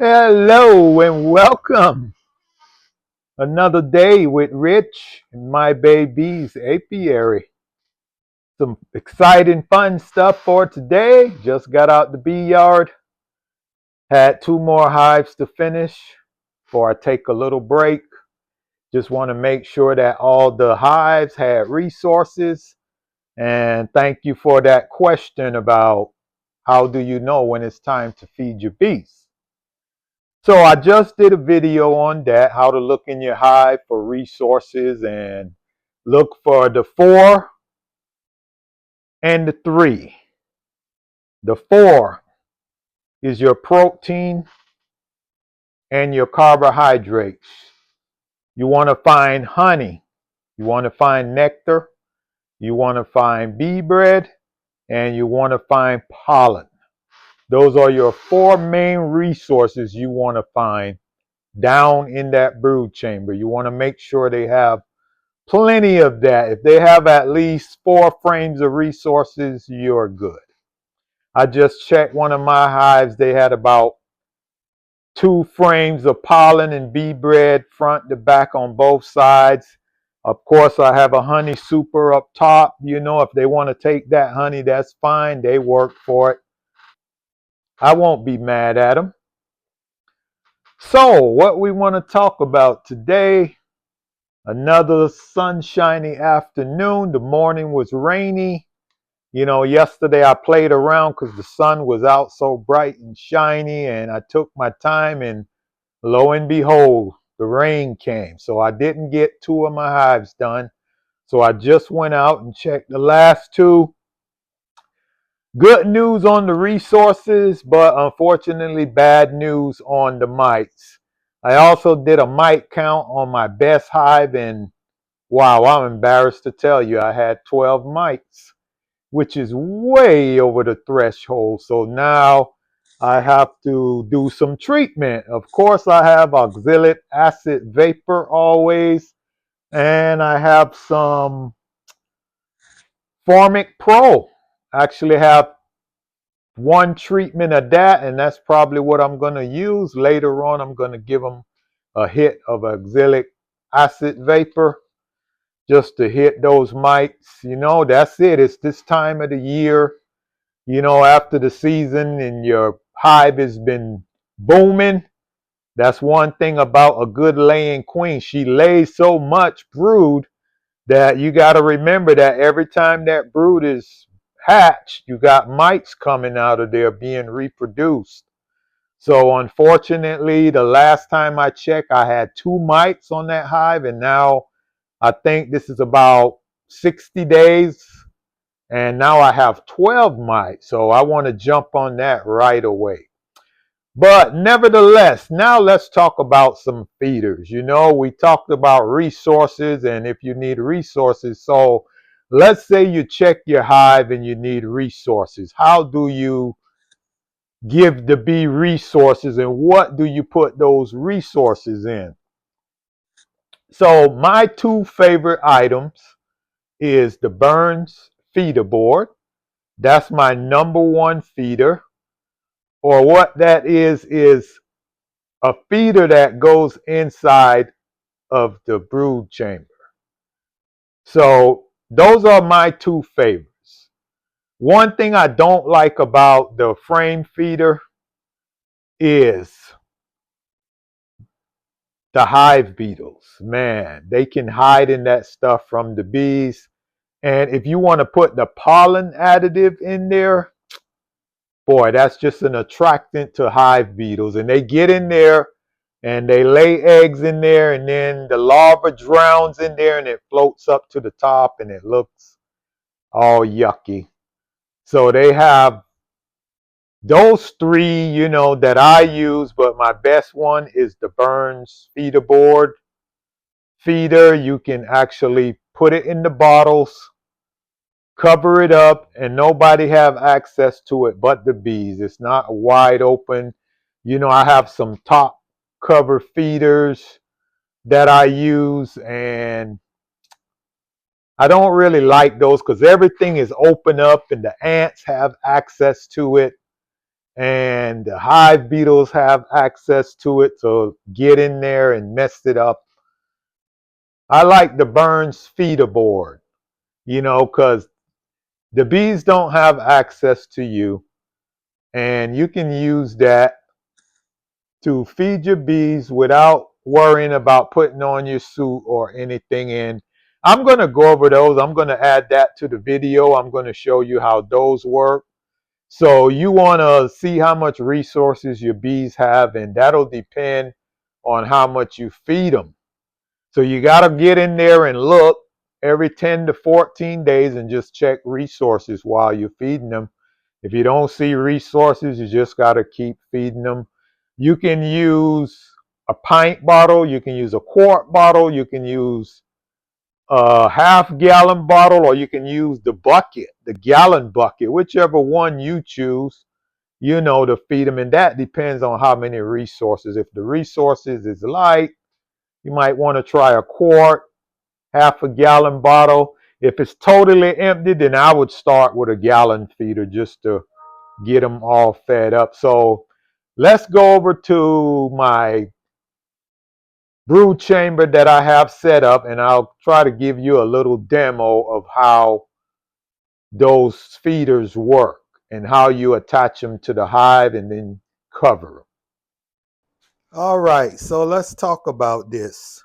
Hello and welcome. Another day with Rich and my baby's apiary. Some exciting, fun stuff for today. Just got out the bee yard. Had two more hives to finish before I take a little break. Just want to make sure that all the hives had resources. And thank you for that question about how do you know when it's time to feed your bees. So I just did a video on that, how to look in your hive for resources and look for the 4 and the 3. The 4 is your protein and your carbohydrates. You want to find honey. You want to find nectar. You want to find bee bread. And you want to find pollen. Those are your 4 main resources you want to find down in that brood chamber. You want to make sure they have plenty of that. If they have at least 4 frames of resources, you're good. I just checked one of my hives. They had about 2 frames of pollen and bee bread, front to back on both sides. Of course, I have a honey super up top. You know, if they want to take that honey, that's fine. They work for it. I won't be mad at them. So, what we want to talk about today, another sunshiny afternoon. The morning was rainy. You know, yesterday I played around because the sun was out so bright and shiny, and I took my time, and lo and behold, the rain came. So I didn't get 2 of my hives done. So I just went out and checked the last 2. Good news on the resources, but unfortunately bad news on the mites. I also did a mite count on my best hive, and wow, I'm embarrassed to tell you I had 12 mites, which is way over the threshold. So now I have to do some treatment. Of course, I have oxalic acid vapor always, and I have some Formic Pro. I actually have one treatment of that, and that's probably what I'm going to use. Later on, I'm going to give them a hit of oxalic acid vapor just to hit those mites. You know, that's it. It's this time of the year. You know, after the season and your hive has been booming, that's one thing about a good laying queen. She lays so much brood that you got to remember that every time that brood is hatched, you got mites coming out of there being reproduced. So unfortunately, the last time I checked, I had 2 mites on that hive, and now I think this is about 60 days, and now I have 12 mites. So I want to jump on that right away. But nevertheless, now let's talk about some feeders. You know, we talked about resources and if you need resources. So let's say you check your hive and you need resources. How do you give the bee resources and what do you put those resources in? So my 2 favorite items is the Burns feeder board. That's my number 1 feeder. Or what that is a feeder that goes inside of the brood chamber. So those are my 2 favorites. One thing I don't like about the frame feeder is the hive beetles. Man, they can hide in that stuff from the bees. And if you want to put the pollen additive in there, boy, that's just an attractant to hive beetles. And they get in there and they lay eggs in there, and then the larva drowns in there and it floats up to the top and it looks all yucky. So they have those 3, you know, that I use, but my best one is the Burns feeder board feeder. You can actually put it in the bottles, cover it up, and nobody have access to it but the bees. It's not wide open. You know, I have some top cover feeders that I use, and I don't really like those because everything is open up and the ants have access to it. and the hive beetles have access to it, so get in there and mess it up. I like the Burns feeder board, because the bees don't have access to you, and you can use that to feed your bees without worrying about putting on your suit or anything in. I'm going to go over those. I'm going to add that to the video. I'm going to show you how those work. So you want to see how much resources your bees have, and that'll depend on how much you feed them. So you got to get in there and look every 10 to 14 days and just check resources while you're feeding them. If you don't see resources, you just got to keep feeding them. You can use a pint bottle, you can use a quart bottle, you can use a half-gallon bottle, or you can use the bucket, the gallon bucket, whichever one you choose, to feed them. And that depends on how many resources. If the resources is light, you might want to try a quart, half a gallon bottle. If it's totally empty, then I would start with a gallon feeder just to get them all fed up. So let's go over to my brood chamber that I have set up, and I'll try to give you a little demo of how those feeders work and how you attach them to the hive and then cover them. All right, so let's talk about this.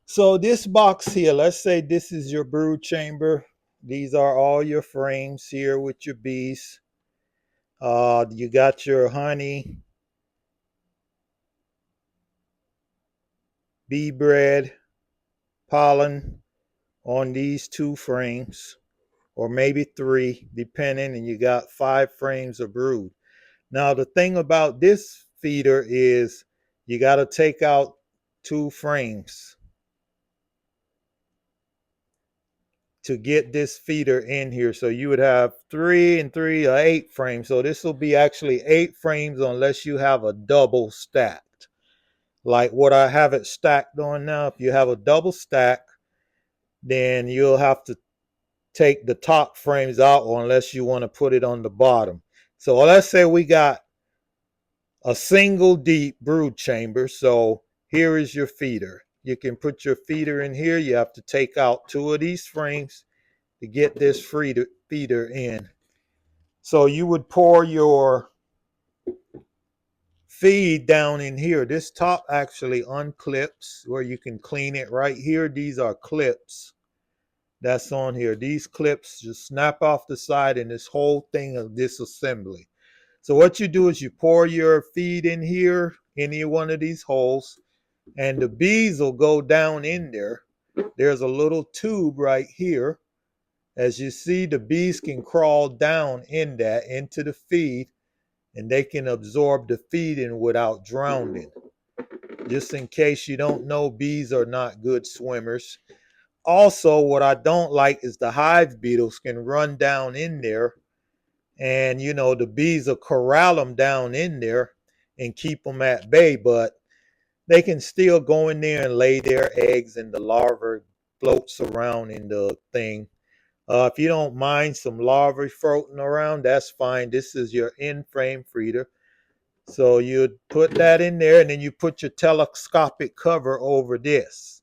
So this box here, let's say this is your brood chamber. These are all your frames here with your bees. You got your honey, bee bread, pollen on these 2 frames, or maybe 3, depending, and you got 5 frames of brood. Now, the thing about this feeder is you got to take out 2 frames to get this feeder in here. So you would have 3 and 3 or 8 frames. So this will be actually 8 frames unless you have a double stacked. Like what I have it stacked on now. If you have a double stack, then you'll have to take the top frames out, or unless you want to put it on the bottom. So let's say we got a single deep brood chamber. So here is your feeder. You can put your feeder in here. You have to take out 2 of these frames to get this feeder in. So you would pour your feed down in here. This top actually unclips where you can clean it right here. These are clips that's on here. These clips just snap off the side, and this whole thing of disassembly. So what you do is you pour your feed in here, any one of these holes, and the bees will go down in there. There's a little tube right here. As you see, the bees can crawl down in that into the feed, and they can absorb the feeding without drowning. Just in case you don't know, bees are not good swimmers. Also, what I don't like is the hive beetles can run down in there, and the bees will corral them down in there and keep them at bay, but they can still go in there and lay their eggs, and the larva floats around in the thing. If you don't mind some larvae floating around, that's fine. This is your in-frame feeder. So you put that in there, and then you put your telescopic cover over this.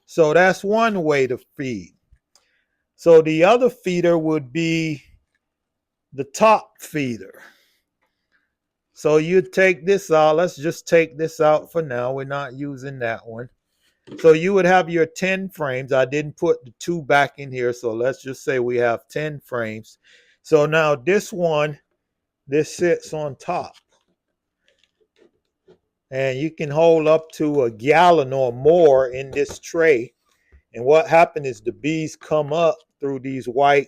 So that's one way to feed. So the other feeder would be the top feeder. So you take this out. Let's just take this out for now. We're not using that one. So you would have your 10 frames. I didn't put the 2 back in here. So let's just say we have 10 frames. So now this sits on top. And you can hold up to a gallon or more in this tray. And what happens is the bees come up through these white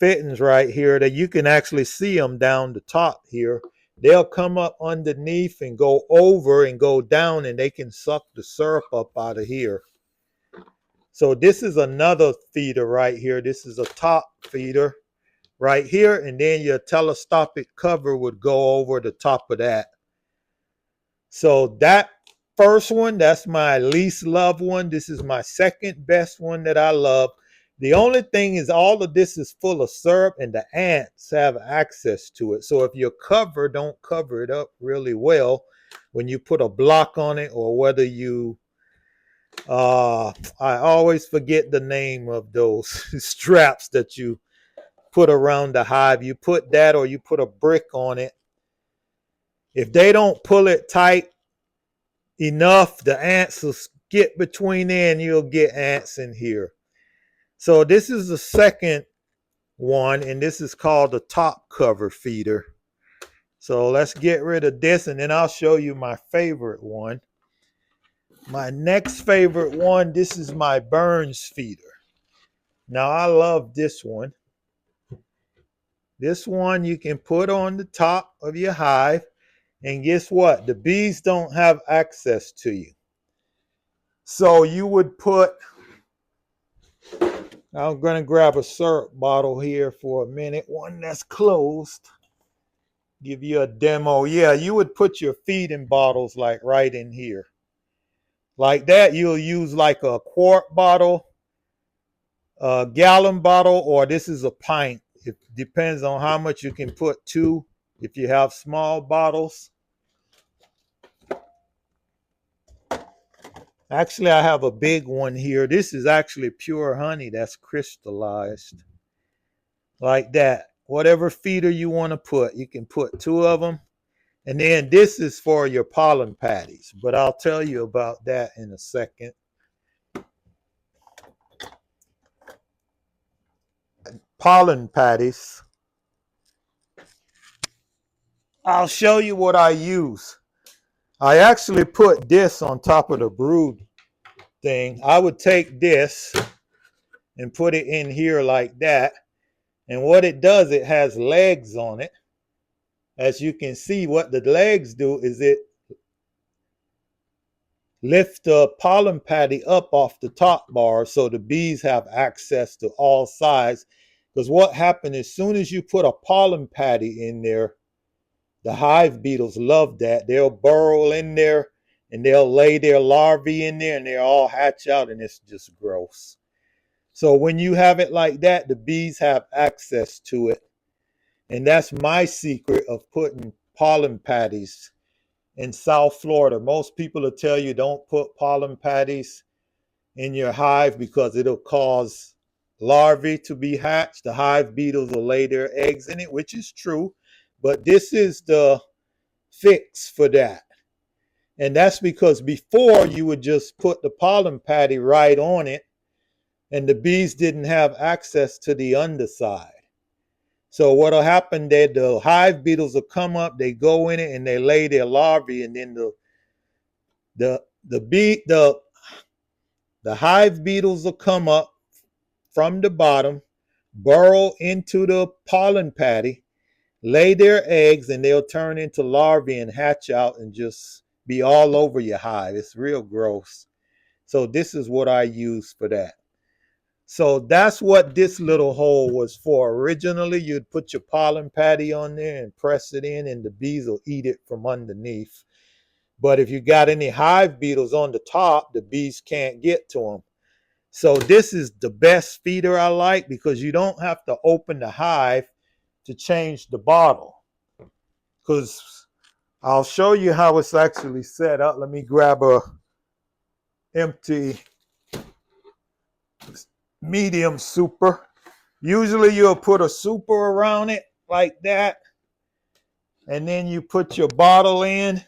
fittings right here that you can actually see them down the top here. They'll come up underneath and go over and go down, and they can suck the syrup up out of here. So this is another feeder right here. This is a top feeder right here, and then your telescopic cover would go over the top of that. So that first one, that's my least loved one. This is my second best one that I love. The only thing is all of this is full of syrup and the ants have access to it. So if your cover don't cover it up really well when you put a block on it, or whether you I always forget the name of those straps that you put around the hive. You put that, or you put a brick on it. If they don't pull it tight enough, the ants will get between there and you'll get ants in here. So this is the second one, and this is called the top cover feeder. So let's get rid of this, and then I'll show you my favorite one. My next favorite one, this is my Burns feeder. Now I love this one. This one you can put on the top of your hive, and guess what? The bees don't have access to you. So you would put, I'm going to grab a syrup bottle here for a minute, one that's closed. Give you a demo. Yeah, you would put your feeding bottles like right in here. Like that, you'll use like a quart bottle, a gallon bottle, or this is a pint. It depends on how much you can put to, if you have small bottles. Actually, I have a big one here. This is actually pure honey that's crystallized. Like that. Whatever feeder you want to put, you can put 2 of them. And then this is for your pollen patties, but I'll tell you about that in a second. Pollen patties. I'll show you what I use. I actually put this on top of the brood thing. I would take this and put it in here like that. And what it does, it has legs on it. As you can see, what the legs do is it lift the pollen patty up off the top bar so the bees have access to all sides. Because what happens as soon as you put a pollen patty in there, the hive beetles love that. They'll burrow in there and they'll lay their larvae in there and they'll all hatch out, and it's just gross. So when you have it like that, the bees have access to it. And that's my secret of putting pollen patties in South Florida. Most people will tell you don't put pollen patties in your hive because it'll cause larvae to be hatched. The hive beetles will lay their eggs in it, which is true. But this is the fix for that. And that's because before you would just put the pollen patty right on it, and the bees didn't have access to the underside. So what'll happen, that the hive beetles will come up, they go in it and they lay their larvae, and then the hive beetles will come up from the bottom, burrow into the pollen patty, lay their eggs, and they'll turn into larvae and hatch out and just be all over your hive. It's real gross. So this is what I use for that. So that's what this little hole was for. Originally, you'd put your pollen patty on there and press it in, and the bees will eat it from underneath. But if you got any hive beetles on the top, the bees can't get to them. So this is the best feeder I like, because you don't have to open the hive to change the bottle. Because I'll show you how it's actually set up. Let me grab a empty medium super. Usually you'll put a super around it like that, and then you put your bottle in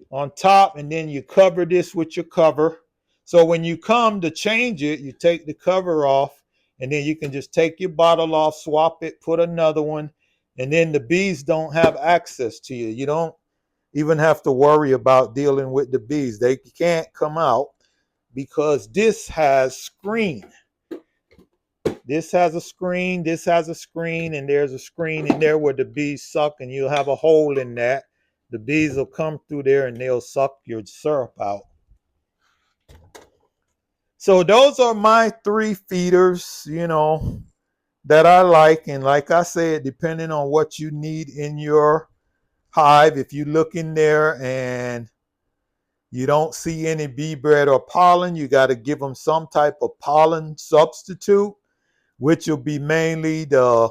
on top, and then you cover this with your cover. So when you come to change it, you take the cover off, and then you can just take your bottle off, swap it, put another one, and then the bees don't have access to you. You don't even have to worry about dealing with the bees. They can't come out because this has screen. This has a screen, this has a screen, and there's a screen in there where the bees suck, and you'll have a hole in that. The bees will come through there and they'll suck your syrup out. So those are my 3 feeders, that I like. And like I said, depending on what you need in your hive, if you look in there and you don't see any bee bread or pollen, you got to give them some type of pollen substitute, which will be mainly the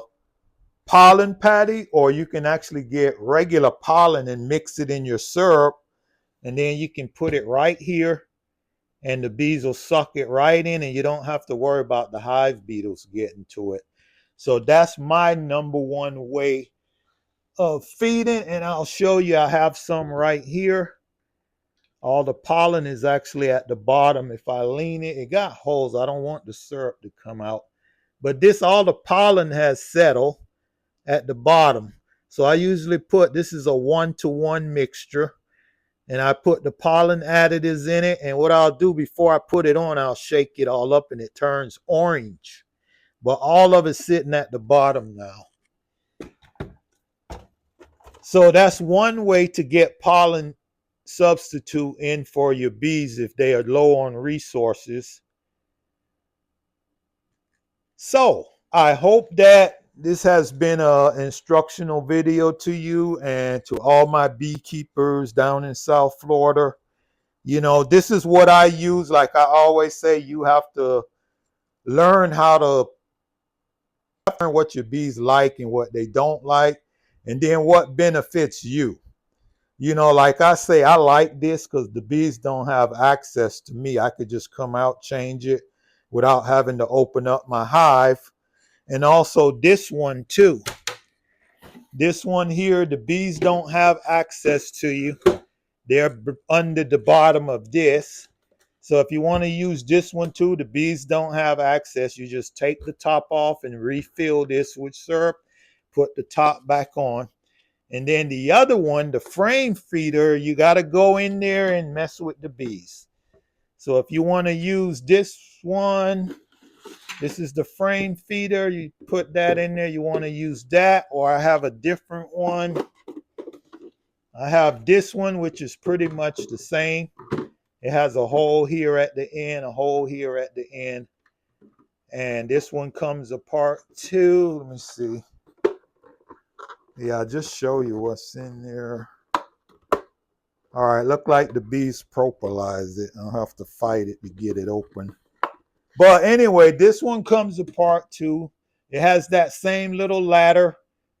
pollen patty, or you can actually get regular pollen and mix it in your syrup, and then you can put it right here, and the bees will suck it right in, and you don't have to worry about the hive beetles getting to it. So that's my number one way of feeding, and I'll show you. I have some right here. All the pollen is actually at the bottom. If I lean it, it got holes. I don't want the syrup to come out. But this, all the pollen has settled at the bottom. So I usually put, this is a 1-to-1 mixture, and I put the pollen additives in it. And what I'll do before I put it on, I'll shake it all up and it turns orange. But all of it's sitting at the bottom now. So that's one way to get pollen substitute in for your bees if they are low on resources. So I hope that this has been an instructional video to you and to all my beekeepers down in South Florida. You know, this is what I use. Like I always say, you have to learn how to learn what your bees like and what they don't like, and then what benefits you. You know, like I say, I like this because the bees don't have access to me. I could just come out, change it without having to open up my hive. And also this one too. This one here, the bees don't have access to you. They're under the bottom of this. So if you want to use this one too, the bees don't have access. You just take the top off and refill this with syrup, put the top back on. And then the other one, the frame feeder, you got to go in there and mess with the bees. So if you want to use this one, this is the frame feeder. You put that in there. You want to use that, or I have a different one. I have this one, which is pretty much the same. It has a hole here at the end, a hole here at the end. And this one comes apart too. Let me see. Yeah, I'll just show you what's in there. All right, look like the bees propolize it. I'll have to fight it to get it open. But anyway, this one comes apart too. It has that same little ladder.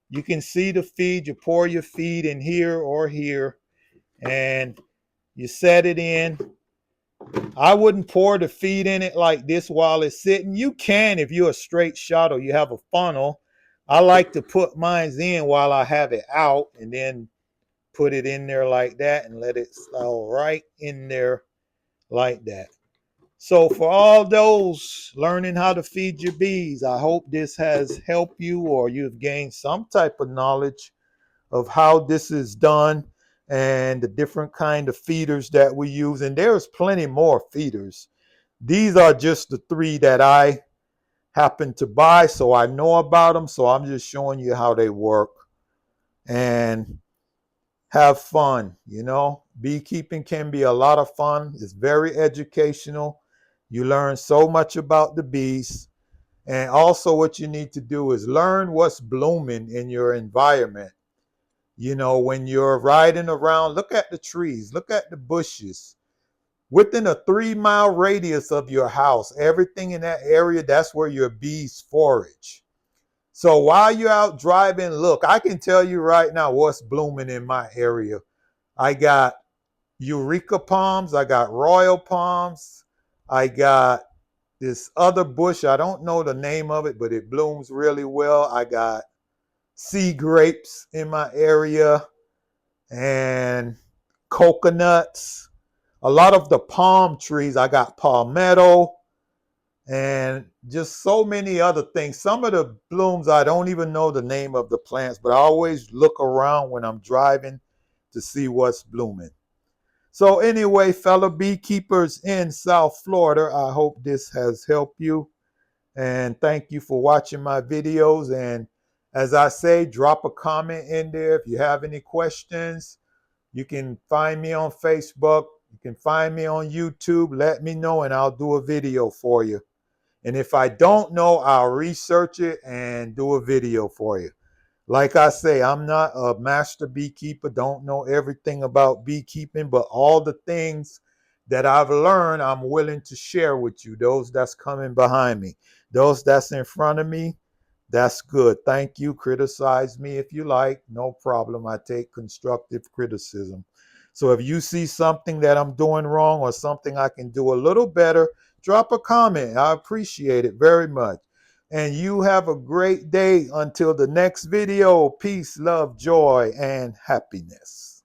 You can see the feed. You pour your feed in here or here, and you set it in. I wouldn't pour the feed in it like this while it's sitting. You can if you're a straight shot or you have a funnel. I like to put mine in while I have it out, and then put it in there like that and let it slide right in there like that. So for all those learning how to feed your bees, I hope this has helped you, or you've gained some type of knowledge of how this is done and the different kind of feeders that we use. And there's plenty more feeders. These are just the 3 that I happen to buy, so I know about them. So I'm just showing you how they work. And have fun. You know, beekeeping can be a lot of fun. It's very educational. You learn so much about the bees. And also what you need to do is learn what's blooming in your environment. You know, when you're riding around, look at the trees, look at the bushes. Within a 3-mile radius of your house, everything in that area, that's where your bees forage. So while you're out driving, look, I can tell you right now what's blooming in my area. I got Eureka palms. I got royal palms. I got this other bush. I don't know the name of it, but it blooms really well. I got sea grapes in my area and coconuts. A lot of the palm trees. I got palmetto and just so many other things. Some of the blooms, I don't even know the name of the plants, but I always look around when I'm driving to see what's blooming. So anyway, fellow beekeepers in South Florida, I hope this has helped you. And thank you for watching my videos. And as I say, drop a comment in there. If you have any questions, you can find me on Facebook. You can find me on YouTube. Let me know and I'll do a video for you. And if I don't know, I'll research it and do a video for you. Like I say, I'm not a master beekeeper, don't know everything about beekeeping, but all the things that I've learned, I'm willing to share with you. Those that's coming behind me, those that's in front of me, that's good. Thank you. Criticize me if you like. No problem. I take constructive criticism. So if you see something that I'm doing wrong or something I can do a little better, drop a comment. I appreciate it very much. And you have a great day until the next video. Peace, love, joy, and happiness.